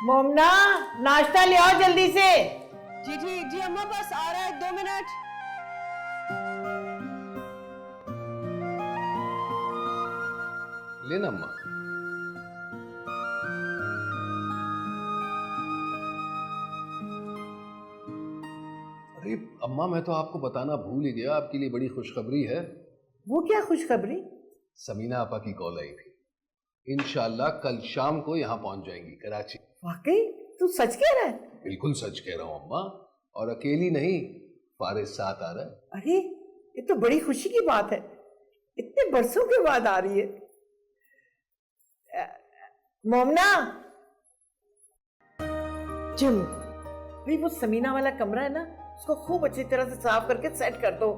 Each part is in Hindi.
मोमना, नाश्ता ले आओ जल्दी से। जी जी जी अम्मा, बस आ रहा है, 2 मिनट। लेना अम्मा। अरे अम्मा, मैं तो आपको बताना भूल ही गया, आपके लिए बड़ी खुशखबरी है। वो क्या खुशखबरी? समीना आपा की कॉल आई थी। इंशाल्लाह कल शाम को यहाँ पहुंच जाएंगी कराची। वाकई? तू सच कह रहा है? बिल्कुल सच कह रहा हूँ अम्मा, और अकेली नहीं, फारिस साथ आ रहा है। अरे ये तो बड़ी खुशी की बात है, इतने बरसों के बाद आ रही है। मोमना, चलो भाई, वो समीना वाला कमरा है ना, उसको खूब अच्छी तरह से साफ करके सेट कर दो।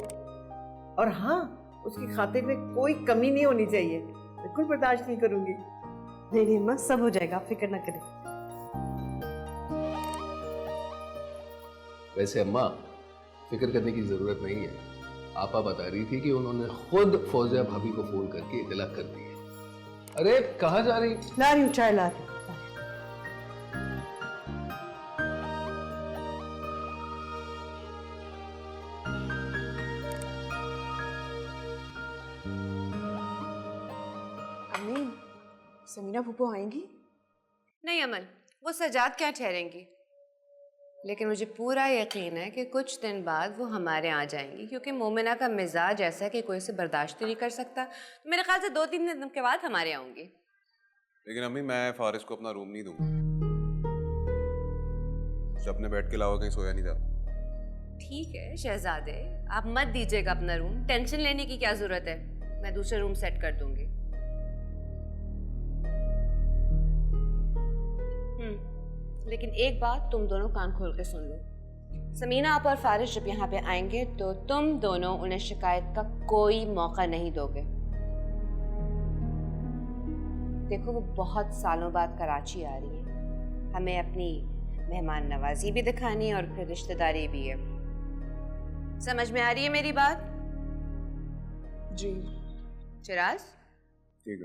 और हाँ, उसकी खातिर में कोई कमी नहीं होनी चाहिए, बिल्कुल बर्दाश्त नहीं करूंगी। नहीं नहीं अम्मा, सब हो जाएगा, आप फिक्र ना करें। वैसे अम्मा, फिक्र करने की जरूरत नहीं है। आपा बता रही थी कि उन्होंने खुद फौजिया भाभी को फोन करके इतला कर दी है। अरे कहाँ जा रही? ला रही हूँ, चाय ला रही हूँ। अम्मी, समीना फूफू आएंगी? नहीं अमल, वो सजाद क्या ठहरेंगी, लेकिन मुझे पूरा यकीन है कि कुछ दिन बाद वो हमारे यहाँ जाएंगी, क्योंकि मोमिना का मिजाज ऐसा है कि कोई उसे बर्दाश्त ही नहीं कर सकता। तो मेरे ख्याल से 2-3 दिन के बाद हमारे यहाँ आऊंगी। लेकिन अम्मी, मैं फारिस को अपना रूम नहीं दूंगा। उसे अपने बेड के अलावा कहीं सोया नहीं जाता। ठीक है शहजादे, आप मत दीजिएगा अपना रूम, टेंशन लेने की क्या जरूरत है, मैं दूसरे रूम सेट कर दूंगी। लेकिन एक बात तुम दोनों कान खोल के सुन लो, समीना आप और फारिस जब यहाँ पे आएंगे तो तुम दोनों उन्हें शिकायत का कोई मौका नहीं दोगे। देखो, वो बहुत सालों बाद कराची आ रही है, हमें अपनी मेहमान नवाजी भी दिखानी है और फिर रिश्तेदारी भी है। समझ में आ रही है मेरी बात? जी। ठीक चिराज, है।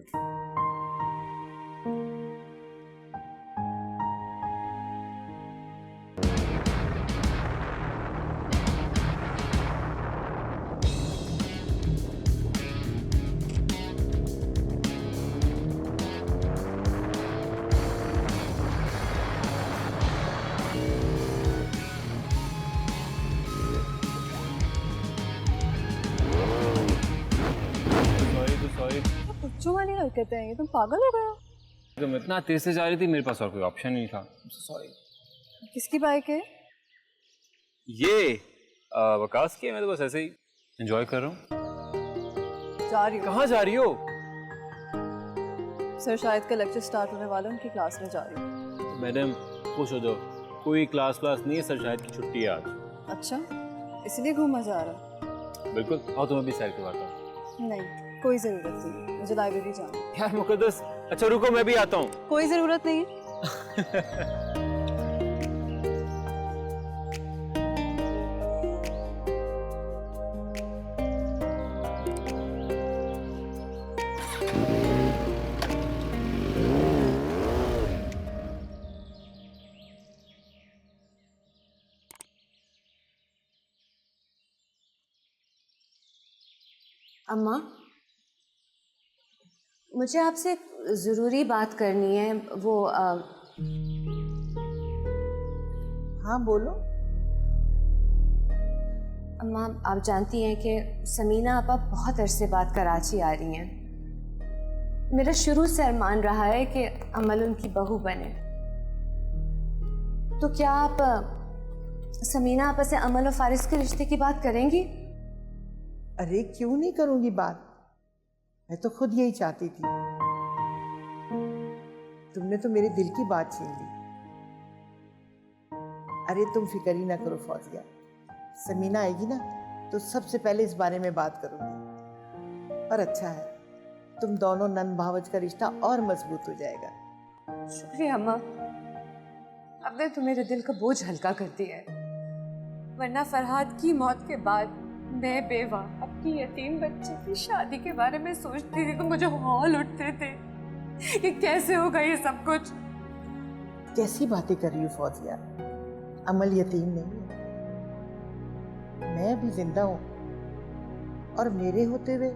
बच्चों वाली हरकतें हैं, ये तुम पागल हो गए हो? तुम इतना तेज से जा रही थी, मेरे पास और कोई ऑप्शन नहीं था। सॉरी। किसकी बाइक है? ये वकास की है, मैं तो बस ऐसे ही एंजॉय कर रहा हूँ। जा रही हूँ। कहाँ जा रही हो? सर शायद का लेक्चर स्टार्ट होने वाला है, उनकी क्लास में जा रही हूँ। मैडम खुश हो जाओ, कोई क्लास नहीं है सर, शायद की छुट्टी है आज। अच्छा, इसलिए घूमा जा रहा? बिल्कुल, आओ तुम्हें भी सैर करवाता हूँ। नहीं, कोई जरूरत नहीं, मुझे लाइब्रेरी जाना है। यार मुकद्दस, अच्छा रुको, मैं भी आता हूँ। कोई जरूरत नहीं है। अम्मा, मुझे आपसे एक ज़रूरी बात करनी है। वो हाँ बोलो। अम्मा, आप जानती हैं कि समीना आपा बहुत अरसे बाद कराची आ रही हैं। मेरा शुरू से अरमान रहा है कि अमल उनकी बहू बने। तो क्या आप समीना आपा से अमल और फारिस के रिश्ते की बात करेंगी? अरे क्यों नहीं करूंगी बात, मैं तो खुद यही चाहती थी। तुमने तो मेरे दिल की बात छीन ली। अरे तुम फिक्र ही ना करो फौजिया, समीना आएगी ना तो सबसे पहले इस बारे में बात करूंगी। और अच्छा है, तुम दोनों नंद भावज का रिश्ता और मजबूत हो जाएगा। शुक्रिया अम्मा, आपने तो मेरे दिल का बोझ हल्का कर दिया है, वरना फरहाद की मौत के बाद मैं बेवा अपनी यतीम बच्चे की शादी के बारे में सोचती थी तो मुझे हौल उठते थे कि कैसे होगा ये सब कुछ। कैसी बातें कर रही हो फौजिया? अमल यतीम नहीं है, मैं भी जिंदा हूं, और मेरे होते हुए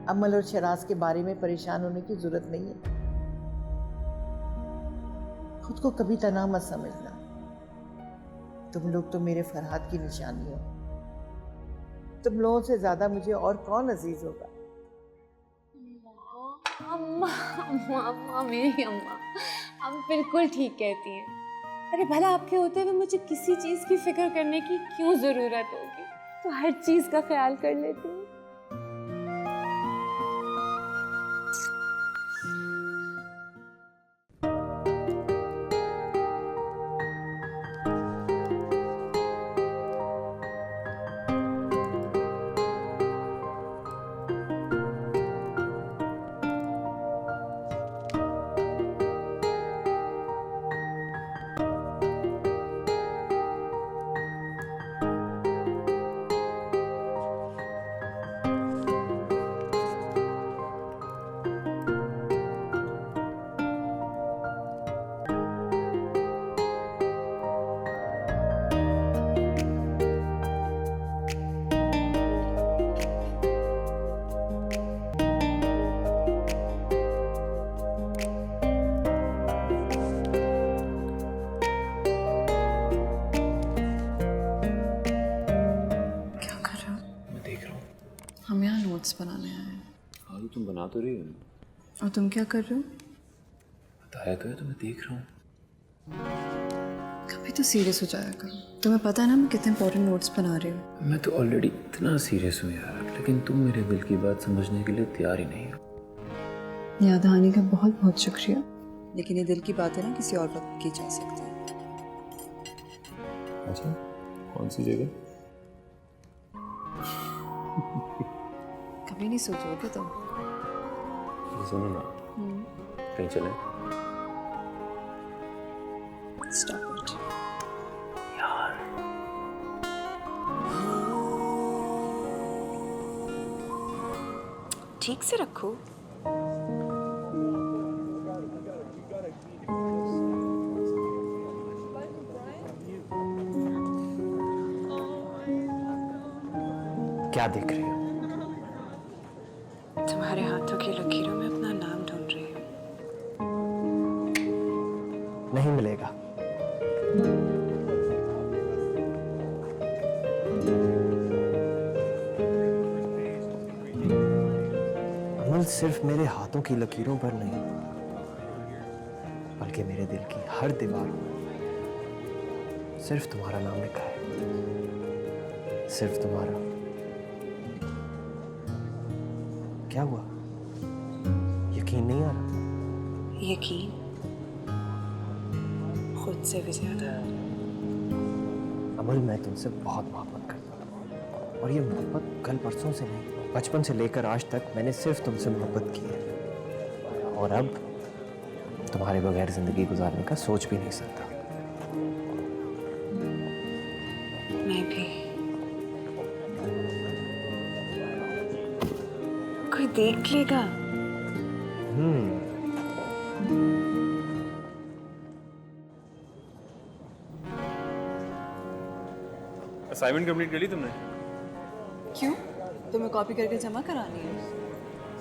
अमल और शराज के बारे में परेशान होने की जरूरत नहीं है। खुद को कभी तनाव मत समझना, तुम लोग तो मेरे फरहाद की निशानी हो। तुम लोगों से ज्यादा मुझे और कौन अजीज होगा? अम्मा अम्मा अम्मा मेरी अम्मा, आप बिल्कुल ठीक कहती हैं। अरे भला आपके होते हुए मुझे किसी चीज़ की फिक्र करने की क्यों ज़रूरत होगी? तो हर चीज़ का ख्याल कर लेती हूँ। हम यहाँ नोट्स बनाने आए हैं। हाँ, तुम बना तो रही हो ना। और तुम क्या कर रहे हो? बताया तो है, तुम्हें देख रहा हूँ। कभी तो सीरियस हो जाया करो। तुम्हें पता है ना मैं कितने इंपॉर्टेंट नोट्स बना रही हूँ। मैं तो ऑलरेडी इतना सीरियस हूँ यार, लेकिन तुम मेरे दिल की बात समझने के लिए तैयार ही नहीं हो। याद आने का बहुत बहुत शुक्रिया, लेकिन ये दिल की बातें ना किसी और वक्त की जा सकती है। अच्छा, कौन सी जगह? कभी नहीं सोचोगे तुम। सुनो ना, कहीं चले? स्टॉप इट यार, ठीक से रखो। क्या देख रही हो? तुम्हारे हाथों की लकीरों में अपना नाम ढूंढ रही हूँ। नहीं मिलेगा। अमल सिर्फ मेरे हाथों की लकीरों पर नहीं, बल्कि मेरे दिल की हर दीवार पर सिर्फ तुम्हारा नाम लिखा है। सिर्फ तुम्हारा। क्या हुआ? यकीन नहीं आ रहा? यकीन खुद से भी ज्यादा। अमल, मैं तुमसे बहुत मोहब्बत करता हूँ, और ये मोहब्बत कल परसों से नहीं, बचपन से लेकर आज तक मैंने सिर्फ तुमसे मोहब्बत की है, और अब तुम्हारे बगैर जिंदगी गुजारने का सोच भी नहीं सकता। मैं भी। कोई देख लेगा। असाइनमेंट कंप्लीट कर ली तुमने? क्यों? तुम्हें कॉपी करके जमा करानी है?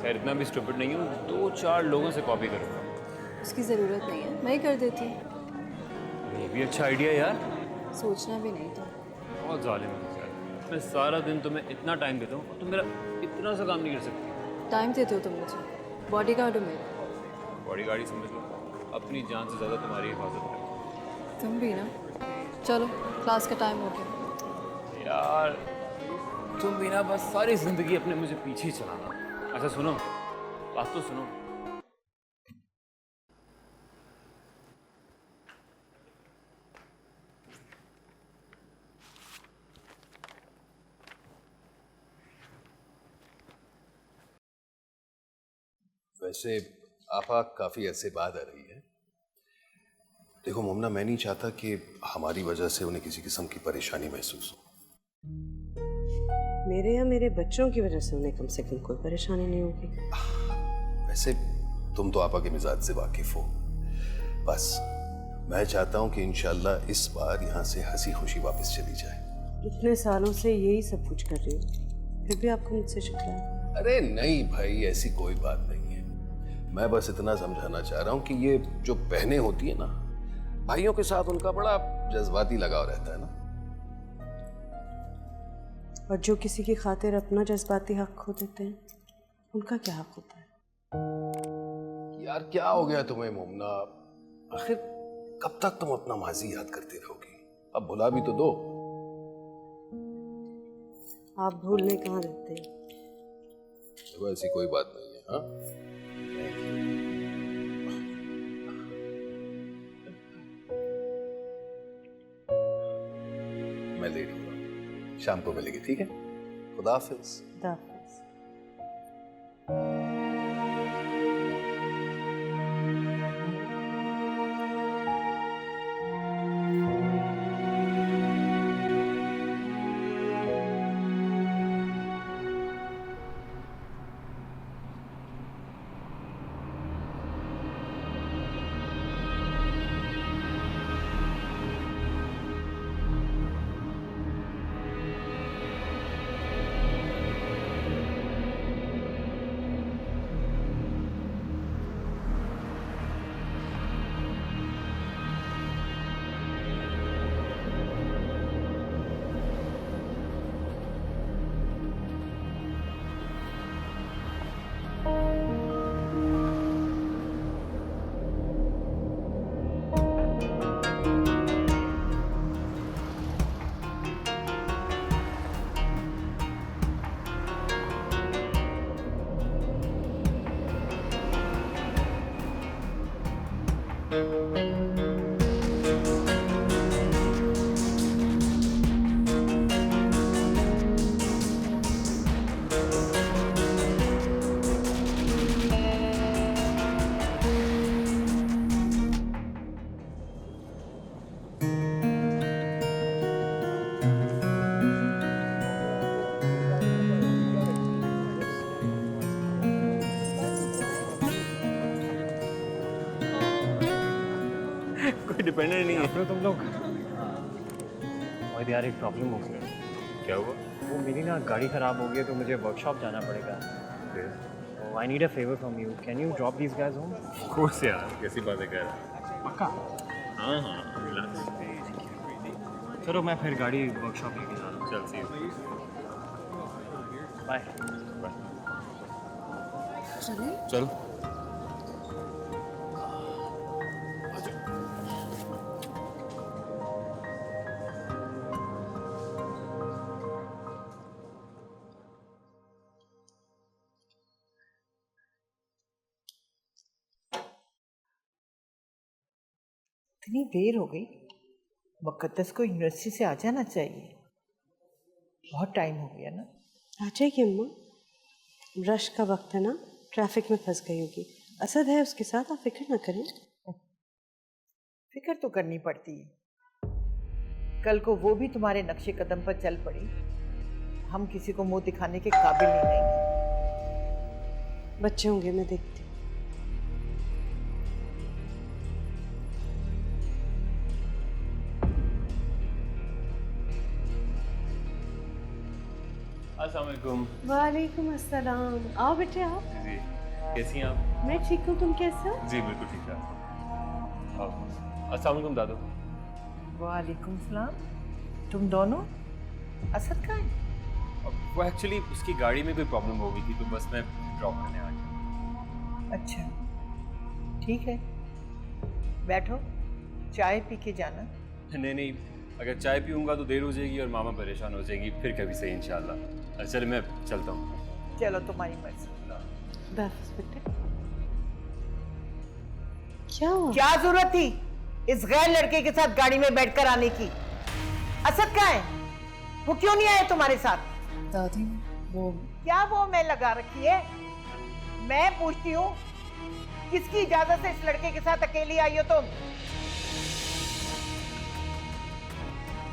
खैर, इतना भी स्टूपिड नहीं हूँ, 2-4 लोगों से कॉपी करूँगा। उसकी ज़रूरत नहीं है, मैं ही कर देती हूँ। ये भी अच्छा आइडिया यार। सोचना भी नहीं था। बहुत जालिम है यार। मैं सारा दिन तुम्हें इतना टाइम देता हूँ, तुम मेरा इतना सा काम नहीं कर सकती। टाइम देते हो तुम मुझे। बॉडीगार्ड हो मेरे। बॉडीगार्ड ही समझ लो, अपनी जान से ज़्यादा तुम्हारी हिफाजत है। तुम भी ना। चलो, क्लास का टाइम हो गया। यार तुम भी ना बस सारी जिंदगी अपने मुझे पीछे ही चलाना। अच्छा सुनो, बात तो सुनो। वैसे आपा काफी ऐसे बाद आ रही है। देखो मोमना, मैं नहीं चाहता कि हमारी वजह से उन्हें किसी किस्म की परेशानी महसूस हो। मेरे या मेरे बच्चों की वजह से उन्हें कम से कम कोई परेशानी नहीं होगी। वैसे तुम तो आपा के मिजाज से वाकिफ हो, बस मैं चाहता हूं कि इंशाल्लाह इस बार यहां से हंसी खुशी वापस चली जाए। इतने सालों से यही सब कुछ कर रही हूँ, फिर भी आपको मुझसे शिकवा है? अरे नहीं भाई, ऐसी कोई बात नहीं है। मैं बस इतना समझाना चाह रहा हूं कि ये जो बहनें होती है ना, भाइयों के साथ उनका बड़ा जज्बाती लगाव रहता है ना। और जो किसी की खातिर अपना जज्बाती हक खो देते हैं, उनका क्या हक होता है? यार क्या हो गया तुम्हें मोमना? आखिर कब तक तुम अपना माजी याद करती रहोगी? अब भुला भी तो दो। आप भूलने कहाँ देते हैं? देखो ऐसी कोई बात नहीं है। हाँ, मैं लेट हो रहा हूँ, शाम को मिलेगी, ठीक है? खुदा हाफिज। खुदा हाफिज। कोई डिपेंडेंट नहीं है। तुम लोग। और यार एक प्रॉब्लम हो गई। क्या हुआ? वो मेरी ना गाड़ी ख़राब हो गई है, तो मुझे वर्कशॉप जाना पड़ेगा। I need a favour from you, can you drop these guys home? Of course यार, कैसी बातें कर रहा है? पक्का? हाँ हाँ, रिलैक्स। चलो मैं फिर गाड़ी वर्कशॉप लेके जा रहा हूँ। चल सी यू। बाय। चल। इतनी देर हो गई, मुकद्दस को यूनिवर्सिटी से आ जाना चाहिए। बहुत टाइम हो गया ना। आ जाइए अम्मा, रश का वक्त है ना, ट्रैफिक में फंस गई होगी। असद है उसके साथ, आप फिक्र ना करें। फिक्र तो करनी पड़ती है। कल को वो भी तुम्हारे नक्शे कदम पर चल पड़ी, हम किसी को मुंह दिखाने के काबिल नहीं रहेंगे। बच्चे होंगे, मैं देखती हूँ। अस्सलाम वालेकुम। वालेकुम अस्सलाम। आओ बेटे आओ। जी, कैसी हैं आप? मैं ठीक हूँ, तुम कैसे हो? जी बिल्कुल ठीक है। अस्सलाम वालेकुम दादू। वालेकुम सलाम। तुम दोनों? असद कहाँ है? वो एक्चुअली उसकी गाड़ी में कोई प्रॉब्लम हो गई थी, तो बस मैं ड्रॉप करने आ गया। अच्छा, ठीक है, बैठो, चाय पी के जाना। नहीं नहीं, अगर चाय पीऊँगा तो देर हो जाएगी और मामा परेशान हो जाएगी, फिर कभी सही इंशाल्लाह। चल मैं चलता हूँ। चलो तुम्हारी मर्जी। बस बेटे, क्या हुआ? क्या जरूरत थी इस गैर लड़के के साथ गाड़ी में बैठकर आने की? असद कहाँ है? वो क्यों नहीं आए तुम्हारे साथ? दादी वो क्या वो मैं लगा रखी है? मैं पूछती हूँ, किसकी इजाजत से इस लड़के के साथ अकेली आई हो तुम?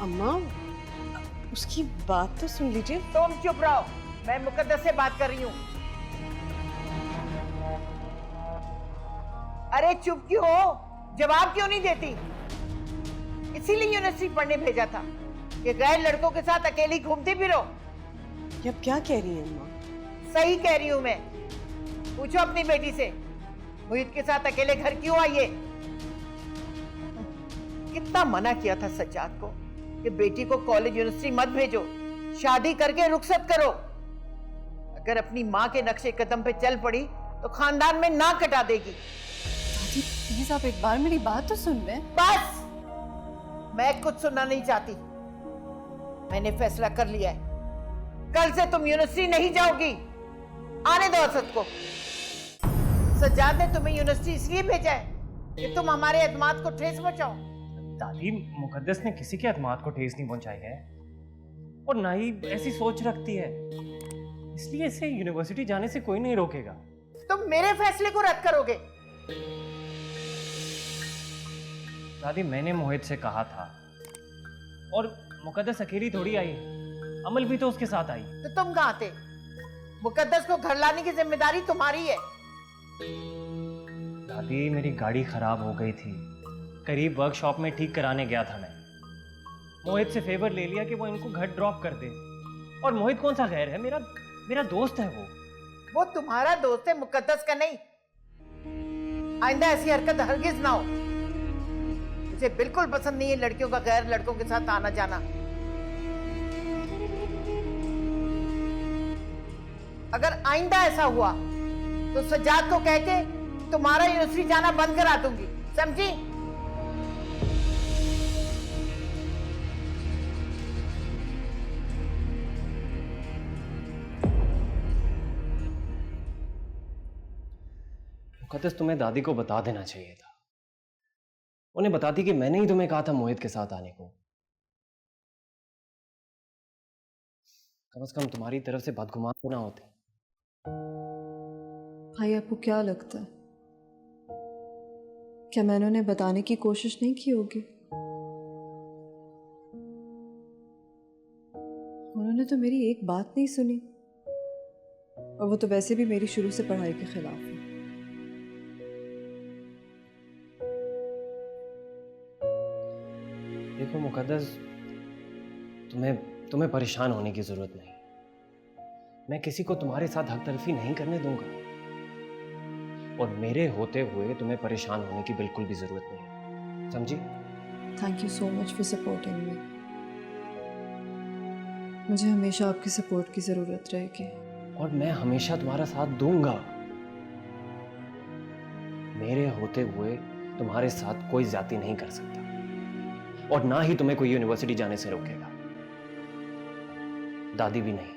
अम्मा, उसकी बात तो सुन लीजिए। तुम चुप रहो, मैं मुकद्दस से बात कर रही हूँ। अरे चुप क्यों हो? जवाब क्यों नहीं देती? इसीलिए यूनिवर्सिटी पढ़ने भेजा था कि गैर लड़कों के साथ अकेली घूमती फिरो। ये अब क्या कह रही हैं अम्मा? सही कह रही हूं मैं। पूछो अपनी बेटी से मोहित के साथ अकेले घर क्यों आई है। कितना मना किया था सज्जाद को कि बेटी को कॉलेज यूनिवर्सिटी मत भेजो, शादी करके रुखसत करो। अगर अपनी माँ के नक्शे कदम पे चल पड़ी तो खानदान में नाक कटा देगी। दादी प्लीज आप एक बार मेरी बात तो सुन लें। बस, मैं कुछ सुनना नहीं चाहती। मैंने फैसला कर लिया है, कल से तुम यूनिवर्सिटी नहीं जाओगी। आने दो असद को। सज्जाद ने तुम्हें यूनिवर्सिटी इसलिए भेजा है कि तुम हमारे एतमाद को ठेस पहुंचाओ। दादी, मुकद्दस ने किसी के एतमाद को ठेस नहीं पहुंचाई है और ना ही ऐसी सोच रखती है, इसलिए इसे यूनिवर्सिटी जाने से कोई नहीं रोकेगा। तुम मेरे फैसले को रद्द करोगे। दादी, मैंने मोहित से कहा था और मुकद्दस अकेली थोड़ी आई है, अमल भी तो उसके साथ आई। तो तुम कहाँ थे? मुकद्दस को घर लाने की जिम्मेदारी तुम्हारी है। दादी, मेरी गाड़ी खराब हो गई थी, करीब वर्कशॉप में ठीक कराने गया था मैं। मोहित से फेवर ले लिया कि वो इनको घर ड्रॉप कर दे। और मोहित कौन सा गैर है, मेरा दोस्त है वो तुम्हारा दोस्त है, मुकद्दस का नहीं। आइंदा ऐसी हरकत हरगिज ना हो। मुझे बिल्कुल पसंद नहीं है लड़कियों का गैर लड़कों के साथ आना जाना। अगर आइंदा ऐसा हुआ तो सज्जाद को कह के तुम्हारा यूनिवर्सिटी जाना बंद करा दूंगी, समझी? मुकद्दस, तुम्हें दादी को बता देना चाहिए था। उन्हें बताती कि मैंने ही तुम्हें कहा था मोहित के साथ आने को। कम से कम तुम्हारी तरफ से बदगुमान तो ना होते। भाई आपको क्या लगता है, क्या मैंने उन्हें बताने की कोशिश नहीं की होगी? उन्होंने तो मेरी एक बात नहीं सुनी, और वो तो वैसे भी मेरी शुरू से पढ़ाई के खिलाफ है। देखो मुकद्दस, तुम्हें परेशान होने की जरूरत नहीं। मैं किसी को तुम्हारे साथ हक तलफी नहीं करने दूंगा, और मेरे होते हुए तुम्हें परेशान होने की बिल्कुल भी जरूरत नहीं, समझी? Thank you so much for supporting me. मुझे हमेशा आपकी सपोर्ट की जरूरत रहेगी। और मैं हमेशा तुम्हारा साथ दूंगा। मेरे होते हुए तुम्हारे साथ कोई ज्यादती नहीं कर सकता, और ना ही तुम्हें कोई यूनिवर्सिटी जाने से रोकेगा। दादी भी नहीं।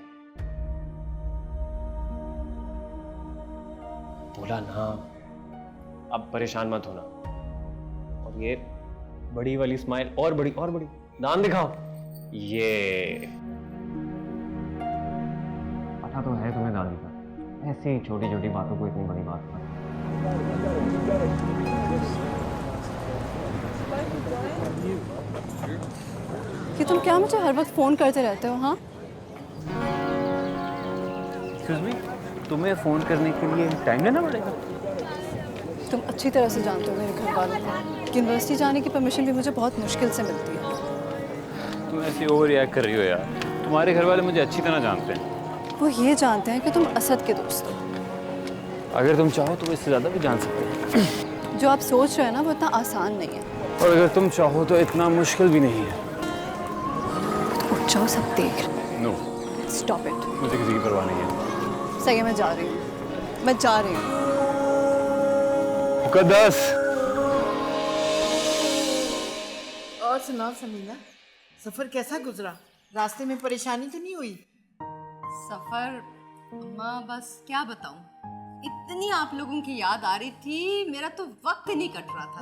बोला ना, अब परेशान मत होना। और ये बड़ी वाली स्माइल, और बड़ी दान दिखाओ। ये पता तो है तुम्हें दादी का, ऐसे ही छोटी छोटी बातों को इतनी बड़ी बात कर। कि तुम क्या मुझे हर वक्त फोन करते रहते हो? हाँ, एक्सक्यूज मी, तुम्हें फोन करने के लिए टाइम लेना पड़ेगा? तुम अच्छी तरह से जानते हो मेरे घर वालों को। यूनिवर्सिटी जाने की परमिशन भी मुझे बहुत मुश्किल से मिलती है। तुम ऐसे ओवर रिएक्ट कर रही हो यार। तुम्हारे घर वाले मुझे अच्छी तरह जानते हैं। वो ये जानते हैं कि तुम असद के दोस्त हो। अगर तुम चाहो तो इससे ज़्यादा भी जान सकते हो। जो आप सोच रहे हैं ना, वो इतना आसान नहीं है। और अगर तुम चाहो तो इतना मुश्किल भी नहीं है। उठ जाओ, सब देख। No, stop it. मुझे किसी की परवाह नहीं है। सही है, मैं जा रही हूँ। मुकद्दस। और सुनाओ समीना, सफर कैसा गुजरा? रास्ते में परेशानी तो नहीं हुई? सफर अम्मा, बस क्या बताऊं, इतनी आप लोगों की याद आ रही थी, मेरा तो वक्त नहीं कट रहा था।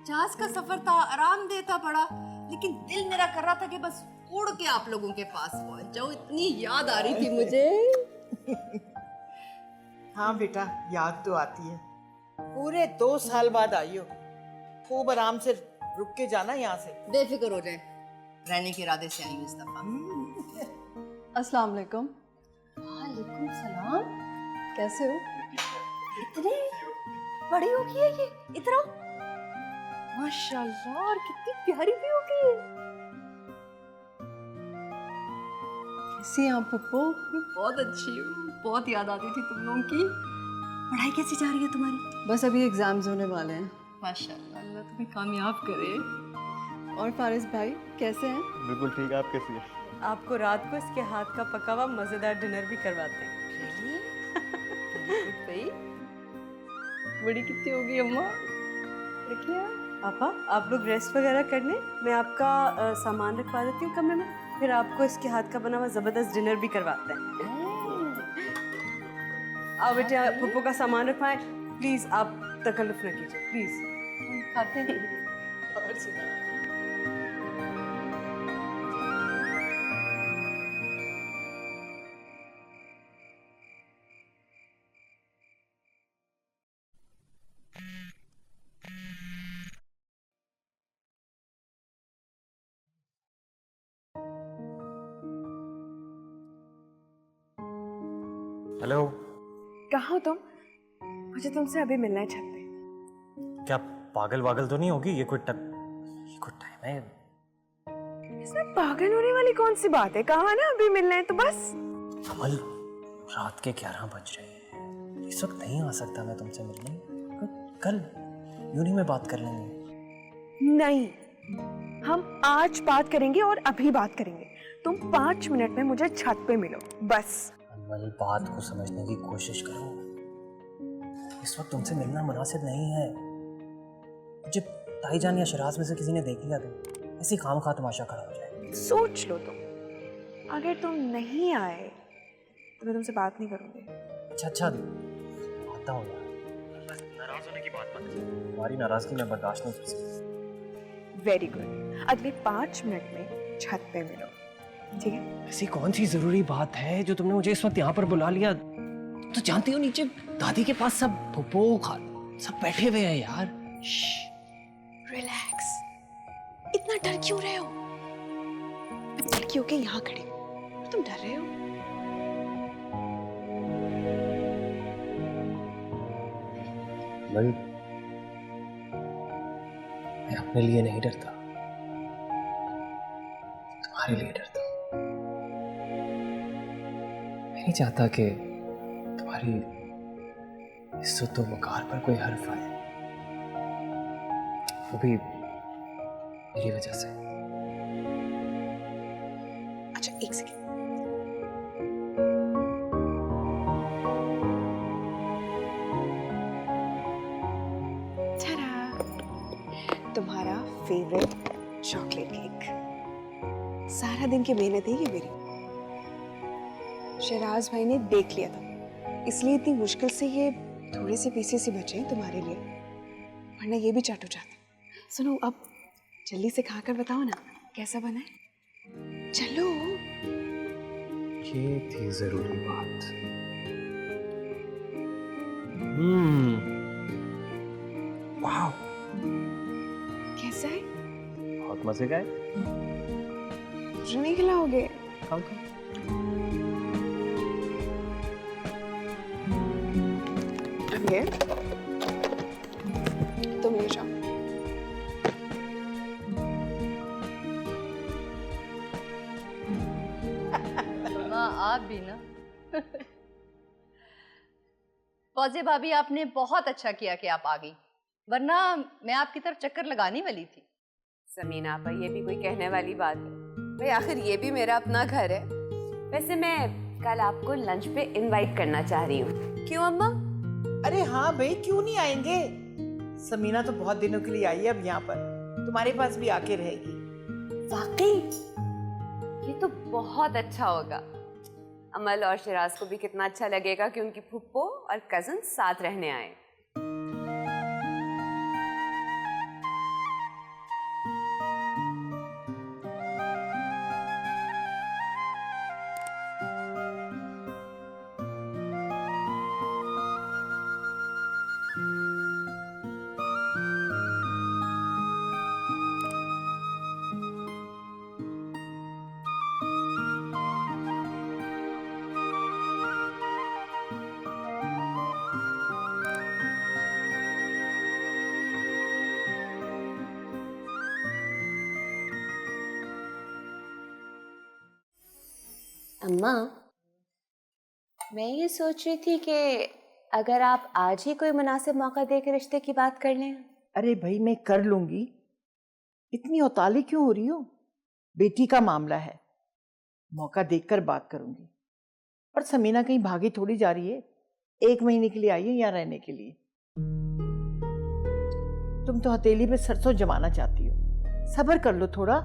जहाज का सफर था, आराम देता पड़ा, लेकिन दिल मेरा कर रहा था कि बस उड़ के आप लोगों के पास पहुंच जाऊं, इतनी याद आ रही थी मुझे। हाँ बेटा, याद तो आती है। पूरे 2 साल बाद आई हो। खूब आराम से रुक के जाना यहाँ से। बेफिक्र हो जाए, रहने के इरादे से आई हूँ इस दफा। अस्सलाम वालेकुम। वालेकुम सलाम। कैसे हो? इतनी बड़ी हो गई है ये, इतना माशाल्लाह, और कितनी प्यारी भी होगी। कैसी हैं आप पप्पू? मैं बहुत अच्छी हूँ, बहुत याद आती थी तुम लोगों की। पढ़ाई कैसी जा रही है तुम्हारी? बस अभी एग्जाम्स होने वाले हैं। माशाल्लाह, अल्लाह तुम्हें कामयाब करे। और फारिस भाई कैसे हैं? बिल्कुल ठीक है, आप कैसी हैं? आपको रात को इसके हाथ का पका हुआ मज़ेदार डिनर भी करवाते हैं। भाई बड़ी कितनी होगी अम्मा? देखिए पापा, आप लोग रेस्ट वगैरह कर लें, मैं आपका सामान रखवा देती हूँ कमरे में, फिर आपको इसके हाथ का बना हुआ ज़बरदस्त डिनर भी करवाते हैं। आप बेटे पप्पू का सामान रखवाएं, प्लीज़ आप तकल्लुफ़ न कीजिए, प्लीज़। खाते हैं। और सुना। हेलो। कहाँ हो तुम? मुझे तुमसे अभी मिलना है छत पे। क्या पागल वागल तो नहीं होगी? ये कोई टाइम है? इसमें पागल होने वाली कौन सी बात है? कहा ना अभी मिलना है तो बस। अमल, रात के 11 बज रहे हैं, इस वक्त नहीं आ सकता मैं तुमसे मिलने। कल यूनी में बात कर लेंगे। नहीं, हम आज बात करेंगे और अभी बात करेंगे। तुम 5 मिनट में मुझे छत पे मिलो बस। अमल, बात को समझने की कोशिश करो। इस वक्त तुमसे मिलना मुनासिब नहीं है। मुझे ताईजान या शराज में से किसी ने देख लिया तो ऐसी खामखा तमाशा खड़ा हो जाए। सोच लो तुम, अगर तुम नहीं आए तो मैं तुमसे बात नहीं करूंगी। अच्छा, आता हूँ यार। नाराज होने की बात मत करो, तुम्हारी नाराजगी मैं बर्दाश्त नहीं कर सकती। वेरी गुड, अगले 5 मिनट में छत पे मिलो, ठीक है? ऐसी कौन सी जरूरी बात है जो तुमने मुझे इस वक्त यहाँ पर बुला लिया? तो जानती हो नीचे दादी के पास सब फुप्पो सब बैठे हुए हैं यार। रिलैक्स, इतना डर क्यों रहे हो? मैं लड़की होके यहाँ खड़ी हूँ, तुम डर रहे हो? मैं अपने लिए नहीं डरता, तुम्हारे लिए डरता हूँ। मैं नहीं चाहता कि तुम्हारी इज्जत तो वकार पर कोई हर्फ आए, वो भी मेरी वजह से। अच्छा, एक सेकेंड। तुम्हारा फेवरेट चॉकलेट केक। सारा दिन की मेहनत है ये मेरी। शहराज भाई ने देख लिया था, इसलिए इतनी मुश्किल से ये थोड़े से पीसेस ही बचे हैं तुम्हारे लिए, वरना ये भी चाटू जाता। सुनो, अब जल्दी से खाकर बताओ ना कैसा बना है। चलो। ये थी जरूरी बात। वाह, कैसा है? बहुत मजे का है। मुझे नहीं खिलाओगे? खाओ। ये तुम ले जाओ। आप भी ना। फौजे भाभी, आपने बहुत अच्छा किया कि आप आ गई, वरना मैं आपकी तरफ चक्कर लगाने वाली थी। समीना आपा, ये भी कोई कहने वाली बात है? भाई आखिर ये भी मेरा अपना घर है। वैसे मैं कल आपको लंच पे इनवाइट करना चाह रही हूँ। क्यों अम्मा? अरे हाँ भाई, क्यों नहीं आएंगे? समीना तो बहुत दिनों के लिए आई है अब यहाँ पर, तुम्हारे पास भी आके रहेगी। वाकई ये तो बहुत अच्छा होगा। अमल और शिराज को भी कितना अच्छा लगेगा कि उनकी फुप्पो और कजन साथ रहने आए। अम्मा, मैं ये सोच रही थी कि अगर आप आज ही कोई मुनासिब मौका देकर रिश्ते की बात कर लें। अरे भाई मैं कर लूंगी, इतनी औताली क्यों हो रही हो? बेटी का मामला है, मौका देखकर बात करूंगी। और समीना कहीं भागी थोड़ी जा रही है, 1 महीने के लिए आई है यहाँ रहने के लिए। तुम तो हथेली पे सरसों जमाना चाहती हो, सब्र कर लो थोड़ा।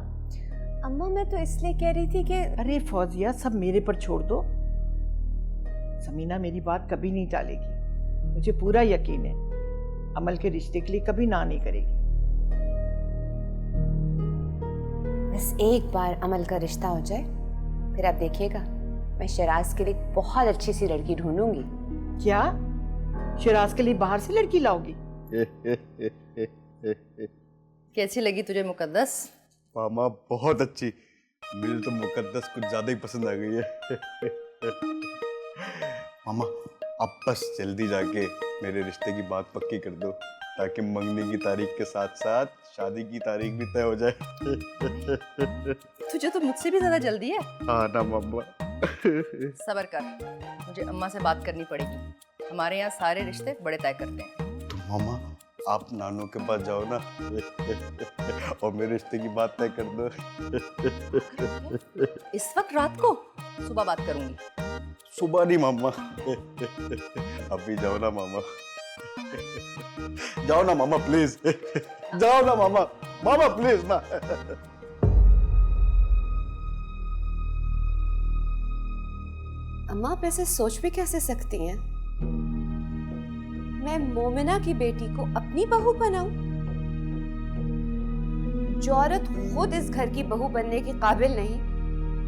अम्मा मैं तो इसलिए कह रही थी कि अरे फौजिया, सब मेरे पर छोड़ दो। समीना मेरी बात कभी नहीं टालेगी, मुझे पूरा यकीन है। अमल के रिश्ते के लिए कभी ना नहीं करेगी। बस एक बार अमल का रिश्ता हो जाए, फिर आप देखिएगा मैं शिराज के लिए बहुत अच्छी सी लड़की ढूंढूंगी। क्या शिराज के लिए बाहर से लड़की लाओगी? कैसी लगी तुझे मुकद्दस? मामा बहुत अच्छी। मुझे तो मुकद्दस कुछ ज्यादा ही पसंद आ गई है। मामा अब बस जल्दी जाके मेरे रिश्ते की बात पक्की कर दो, ताकि मंगनी की तारीख के साथ साथ शादी की तारीख भी तय हो जाए। तुझे तो मुझसे भी ज्यादा जल्दी है। हाँ ना मामा। सब्र कर, मुझे अम्मा से बात करनी पड़ेगी। हमारे यहाँ सारे रिश्ते बड़े तय करते हैं। तो मामा आप नानू के पास जाओ ना और मेरे रिश्ते की बात तय कर दो। इस वक्त रात को? सुबह बात करूंगी। सुबह नहीं मामा, अभी जाओ ना मामा। जाओ ना मामा प्लीज, जाओ ना मामा, मामा प्लीज ना। अम्मा आप ऐसे सोच भी कैसे सकती हैं? मैं मोमिना की बेटी को अपनी बहू बनाऊं? जो औरत खुद इस घर की बहू बनने के काबिल नहीं,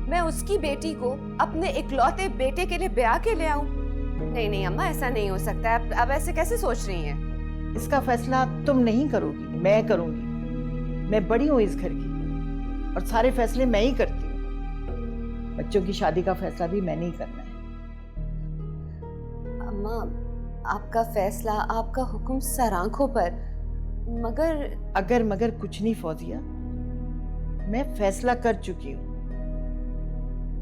मैं उसकी बेटी को अपने इकलौते बेटे के लिए ब्याह के ले आऊं? नहीं नहीं अम्मा, ऐसा नहीं हो सकता है। अब ऐसे कैसे सोच रही हैं? इसका फैसला तुम नहीं करोगी, मैं करूंगी। मैं बड़ी हूं इस घर की और सारे फैसले मैं ही करती हूँ। बच्चों की शादी का फैसला भी मैंने ही करना है। अम्मा आपका फैसला, आपका हुक्म सर आंखों पर, मगर अगर मगर कुछ नहीं फौजिया, मैं फैसला कर चुकी हूँ।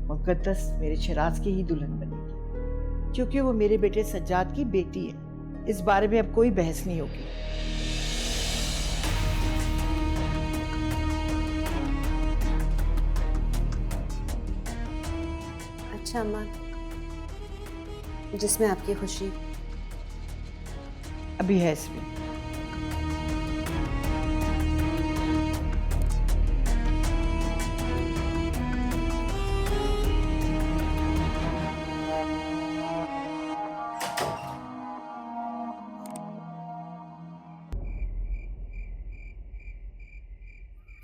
मुकद्दस मेरे शिराज की ही दुल्हन बनेगी, क्योंकि वो मेरे बेटे सज्जाद की बेटी है। इस बारे में अब कोई बहस नहीं होगी। अच्छा अम्मा, जिसमें आपकी खुशी। अभी है इसमें।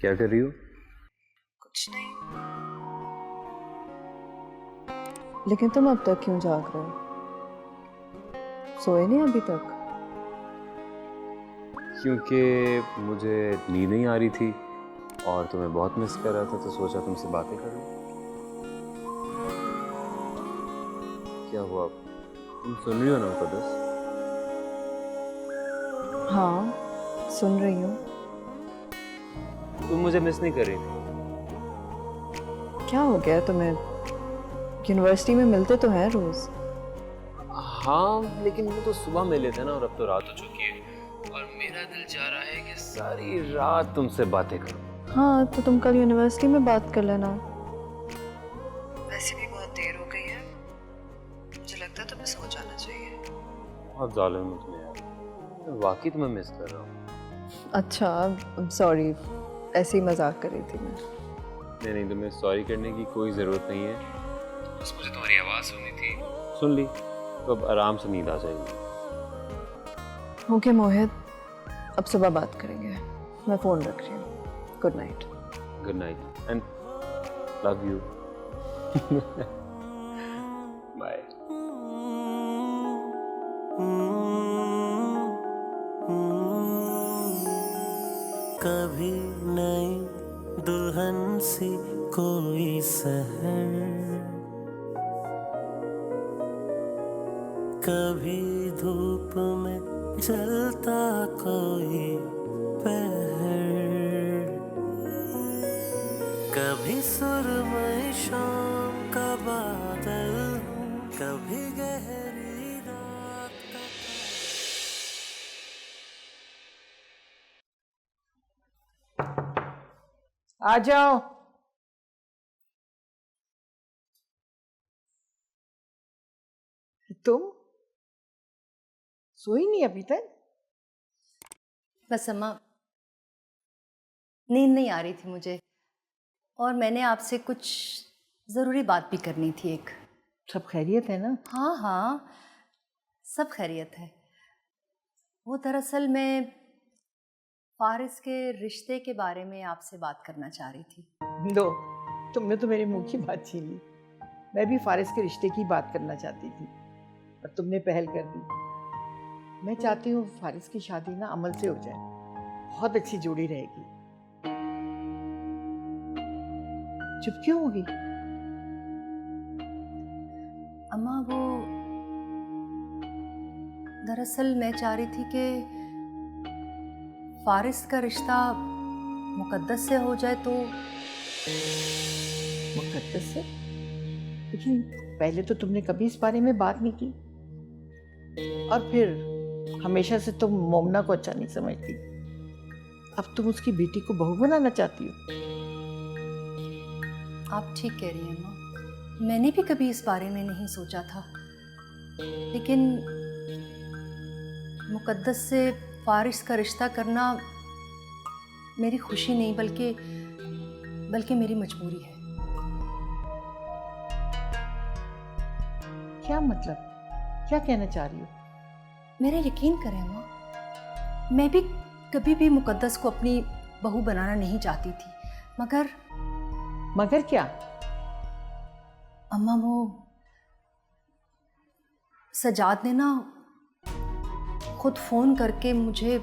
क्या कर रही हो? कुछ नहीं। लेकिन तुम अब तक क्यों जाग रहे हो? सोए नहीं अभी तक? क्योंकि मुझे नींद नहीं आ रही थी और तुम्हें बहुत मिस कर रहा था, तो सोचा तुमसे बातें कर लूं। क्या हुआ? तुम सुन रही हो ना मुकद्दस? हाँ सुन रही हूँ। तुम मुझे मिस नहीं कर रही थी? क्या हो गया तुम्हें? यूनिवर्सिटी में मिलते तो हैं रोज। हाँ लेकिन वो तो सुबह मिले थे ना, और अब तो रात हो चुकी है और मेरा दिल चाह रहा है कि सारी रात तुमसे बातें करूं। हाँ तो तुम कल यूनिवर्सिटी में बात कर लेना। वैसे भी बहुत देर हो गई है, मुझे लगता है तुम्हें सो जाना चाहिए। बहुत जालिम हो तुम यार, मैं वाकई तुम्हें मिस कर रहा हूँ। अच्छा सॉरी, ऐसे ही मजाक कर रही थी मैं। नहीं नहीं, तुम्हें सॉरी करने की कोई ज़रूरत नहीं है, बस मुझे तुम्हारी आवाज़ सुननी थी। सुन ली तो अब आराम से नींद आ जाएगी। ओके मोहित, अब सुबह बात करेंगे। मैं फ़ोन रख रही हूँ। Good night. Good night and love you. Bye. कभी नई दुल्हन सी कोई सहर, कभी धूप में जलता कोई पहर, कभी सुरमई शाम का बार आ जाओ। तुम सोई नहीं अभी तक? बस अम्मा, नींद नहीं आ रही थी मुझे, और मैंने आपसे कुछ ज़रूरी बात भी करनी थी एक। सब खैरियत है ना? हाँ हाँ, सब खैरियत है। वो दरअसल मैं फारिस के रिश्ते के बारे में आपसे बात करना चाह रही थी। दो, तुमने तो मेरे मुंह की बात छीन ली। मैं भी फारिस के रिश्ते की बात करना चाहती थी, पर तुमने पहल कर दी। मैं चाहती हूँ फारिस की शादी ना अमल से हो जाए, बहुत अच्छी जोड़ी रहेगी। चुप क्यों होगी? अम्मा, वो दरअसल मैं चाह रही थी कि फारिस का रिश्ता मुकद्दस से हो जाए तो। मुकद्दस से? लेकिन पहले तो तुमने कभी इस बारे में बात नहीं की, और फिर हमेशा से तुम मोमना को अच्छा नहीं समझती। अब तुम उसकी बेटी को बहू बनाना चाहती हो। आप ठीक कह रही हैं अम्मा, मैंने भी कभी इस बारे में नहीं सोचा था, लेकिन मुकद्दस से फारिस का रिश्ता करना मेरी खुशी नहीं बल्कि मेरी मजबूरी है। क्या मतलब? क्या कहना चाह रही हो? मेरा यकीन करें अम्मा, मैं भी कभी भी मुकद्दस को अपनी बहू बनाना नहीं चाहती थी, मगर क्या? अम्मा, वो सजाद ने ना खुद फोन करके मुझे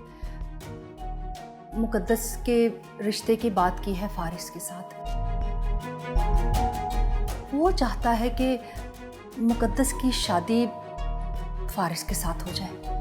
मुकद्दस के रिश्ते की बात की है फारिस के साथ। वो चाहता है कि मुकद्दस की शादी फारिस के साथ हो जाए।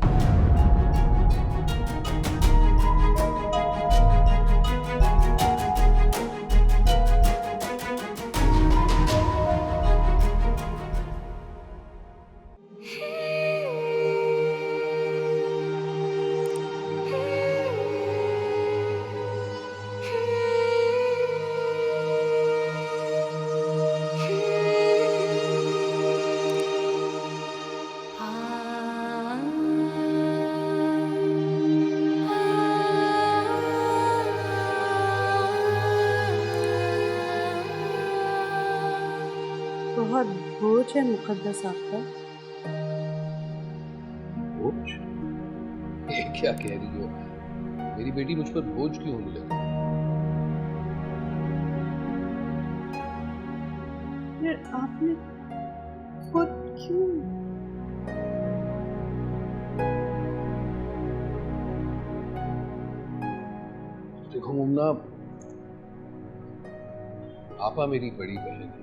बहुत बोझ है मुकद्दस आपका। बोझ? ये क्या कह रही हो? मेरी बेटी मुझ पर बोझ क्यों होने लगी? फिर आपने खुद क्यों? देखो मुन्ना, आपा मेरी बड़ी बहन है,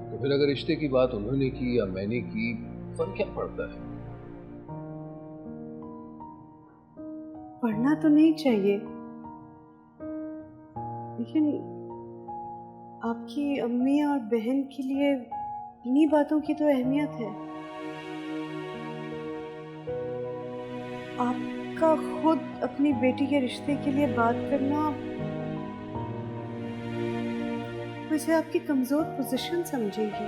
तो फिर अगर रिश्ते की बात उन्होंने की या मैंने की, फर्क क्या पड़ता है? पढ़ना तो नहीं चाहिए, लेकिन आपकी अम्मी और बहन के लिए इन्हीं बातों की तो अहमियत है। आपका खुद अपनी बेटी के रिश्ते के लिए बात करना वैसे आपकी कमजोर पोजीशन समझेगी,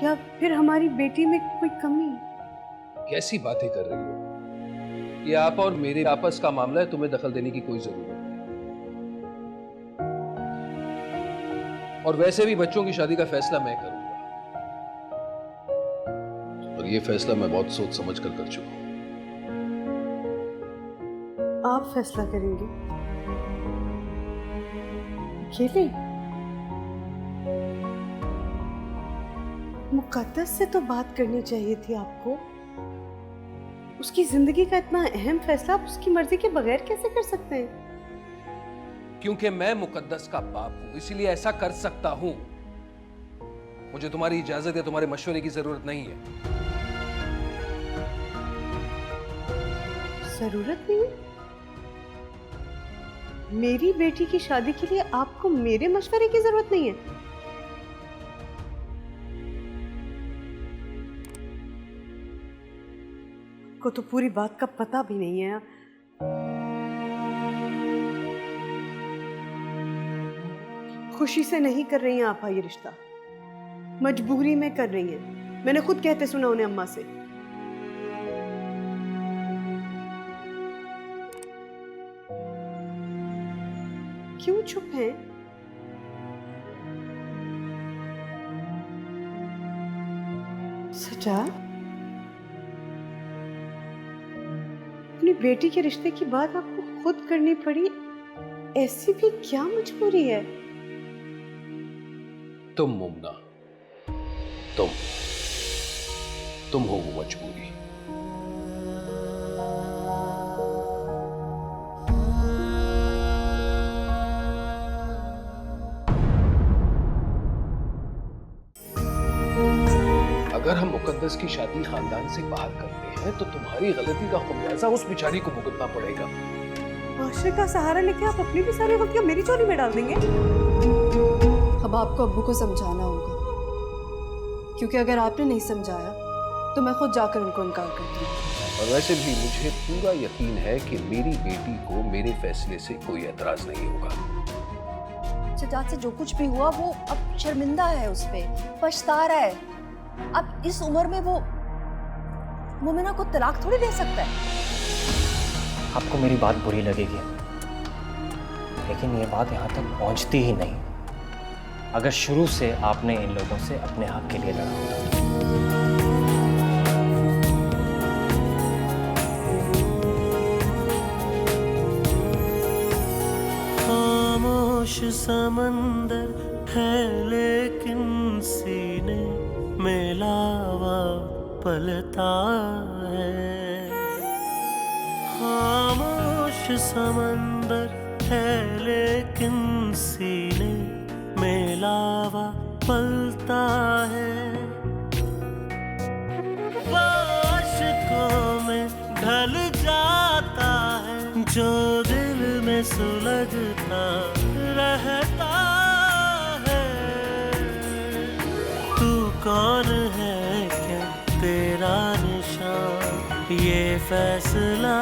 या फिर हमारी बेटी में कोई कमी। कैसी बातें कर रही हो? ये आप और मेरे आपस का मामला है, तुम्हें दखल देने की कोई जरूरत नहीं। और वैसे भी बच्चों की शादी का फैसला मैं करूंगा, और ये फैसला मैं बहुत सोच समझ कर चुका हूं। आप फैसला करेंगे अकेले? मुकद्दस से तो बात करनी चाहिए थी आपको। उसकी जिंदगी का इतना अहम फैसला आप उसकी मर्जी के बगैर कैसे कर सकते हैं? क्योंकि मैं मुकद्दस का बाप हूं, इसीलिए ऐसा कर सकता हूं। मुझे तुम्हारी इजाजत या तुम्हारे मशवरे की जरूरत नहीं है। जरूरत नहीं? मेरी बेटी की शादी के लिए आपको मेरे मशवरे की जरूरत नहीं है? को तो पूरी बात का पता भी नहीं है। खुशी से नहीं कर रही हैं आपा ये रिश्ता, मजबूरी में कर रही हैं। मैंने खुद कहते सुना उन्हें अम्मा से। क्यों चुप हैं? सजाद, अपनी बेटी के रिश्ते की बात आपको खुद करनी पड़ी, ऐसी भी क्या मजबूरी है? तुम मुमना, तुम हो वो मजबूरी। अगर हम मुकद्दस की शादी खानदान से बाहर करते हैं तो तुम्हारी गलती का खमियाजा उस बेचारी को भुगतना पड़ेगा। माशरे का सहारा लेके आप अपनी भी सारी गलतियां मेरी चोरी में डाल देंगे। अब आपको अब्बू को समझाना होगा, क्योंकि अगर आपने नहीं समझाया तो मैं खुद जाकर उनको इनकार करती हूँ। और वैसे भी मुझे पूरा यकीन है कि मेरी बेटी को मेरे फैसले से कोई एतराज नहीं होगा। सजाद से जो कुछ भी हुआ वो अब शर्मिंदा है, उस पे पछता रहा है। अब इस उम्र में वो मोमिना को तलाक थोड़ी दे सकता है। आपको मेरी बात बुरी लगेगी, लेकिन ये बात यहाँ तक पहुँचती ही नहीं अगर शुरू से आपने इन लोगों से अपने हक के लिए लड़ा होता। खामोश समंदर है लेकिन सीने में लावा पलता है। खामोश समंदर है लेकिन सीने में लावा पलता है। आशिकों में ढल जाता है जो दिल में सुलगता रहता है। तू कौन है क्या तेरा निशान, ये फैसला